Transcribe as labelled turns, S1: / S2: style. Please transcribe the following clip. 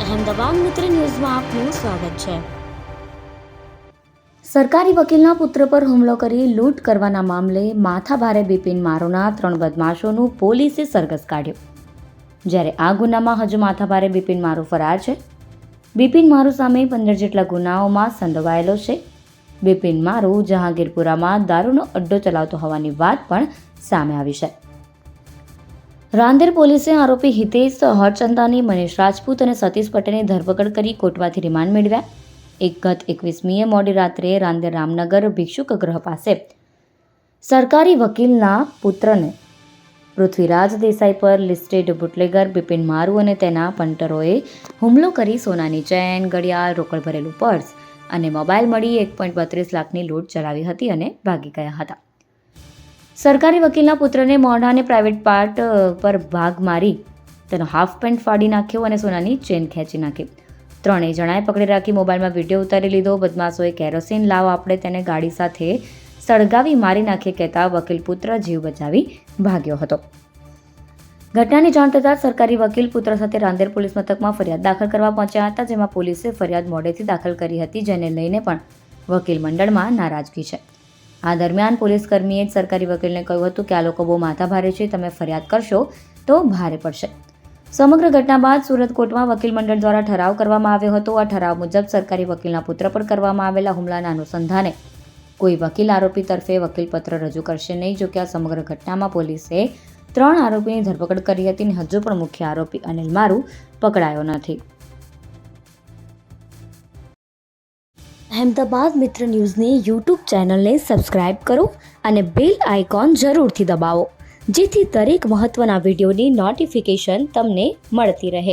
S1: અહેમદાબાદ મિત્ર ન્યૂઝમાં આપનું સ્વાગત છે।
S2: સરકારી વકીલના પુત્ર પર હુમલો કરી લૂંટ કરવાના મામલે માથાભારે બિપિન મારુના 3 બદમાશોનું પોલીસે સરઘસ કાઢ્યું। જ્યારે આ ગુનામાં હજુ માથાભારે બિપિન મારુ ફરાર છે। બિપિન મારુ સામે 15 જેટલા ગુનાઓમાં સંડોવાયેલો છે। બિપિન મારુ જહાંગીરપુરામાં દારૂનો અડ્ડો ચલાવતો હોવાની વાત પણ સામે આવી છે। રાંદેર પોલીસે આરોપી હિતેશ હરચંદાની, મનીષ રાજપૂત અને સતીશ પટેલની ધરપકડ કરી કોર્ટમાંથી રિમાન્ડ મેળવ્યા। ગત 21મીએ મોડી રાત્રે રાંદેર રામનગર ભિક્ષુક ગૃહ પાસે સરકારી વકીલના પુત્રને પૃથ્વીરાજ દેસાઈ પર લિસ્ટેડ બુટલેગર બિપિન મારુ અને તેના પંટરોએ હુમલો કરી સોનાની ચેન, ઘડિયાળ, રોકડ ભરેલું પર્સ અને મોબાઈલ મળી 1.32 લાખની લૂંટ ચલાવી હતી અને ભાગી ગયા હતા। સરકારી વકીલના પુત્રને મોઢા અને પ્રાઇવેટ પાર્ટ પર ભાગ મારી તેનો હાફ પેન્ટ ફાડી નાખ્યો અને સોનાની ચેન ખેંચી નાખી। ત્રણેય જણાએ પકડી રાખી મોબાઈલમાં વિડીયો ઉતારી લીધો। બદમાશોએ કેરોસીન લાવ આપણે તેને ગાડી સાથે સળગાવી મારી નાખીએ કહેતા વકીલ પુત્ર જીવ બચાવી ભાગ્યો હતો। ઘટનાની જાણ થતાં સરકારી વકીલ પુત્ર સાથે રાંદેર પોલીસ મથકમાં ફરિયાદ દાખલ કરવા પહોંચ્યા હતા, જેમાં પોલીસે ફરિયાદ મોડેથી દાખલ કરી હતી, જેને લઈને પણ વકીલ મંડળમાં નારાજગી છે। આ દરમિયાન પોલીસ કર્મીએ સરકારી વકીલને કહ્યું હતું કે આ લોકો બહુ માથાભારે છે, તમે ફરિયાદ કરશો તો ભારે પડશે। સમગ્ર ઘટના બાદ સુરત કોર્ટમાં વકીલ મંડળ દ્વારા ઠરાવ કરવામાં આવ્યો હતો। આ ઠરાવ મુજબ સરકારી વકીલના પુત્ર પર કરવામાં આવેલા હુમલાના અનુસંધાને કોઈ વકીલ આરોપી તરફે વકીલપત્ર રજૂ કરશે નહીં। જોકે આ સમગ્ર ઘટનામાં પોલીસે 3 આરોપીની ધરપકડ કરી હતી અને હજુ પણ મુખ્ય આરોપી અનિલ મારુ પકડાયો નથી।
S1: અહેમદાબાદ મિત્ર ન્યૂઝની યુટ્યુબ ચેનલને સબસ્ક્રાઇબ કરો અને બેલ આઇકોન જરૂરથી દબાવો, જેથી દરેક મહત્ત્વના વિડીયોની નોટિફિકેશન તમને મળતી રહે।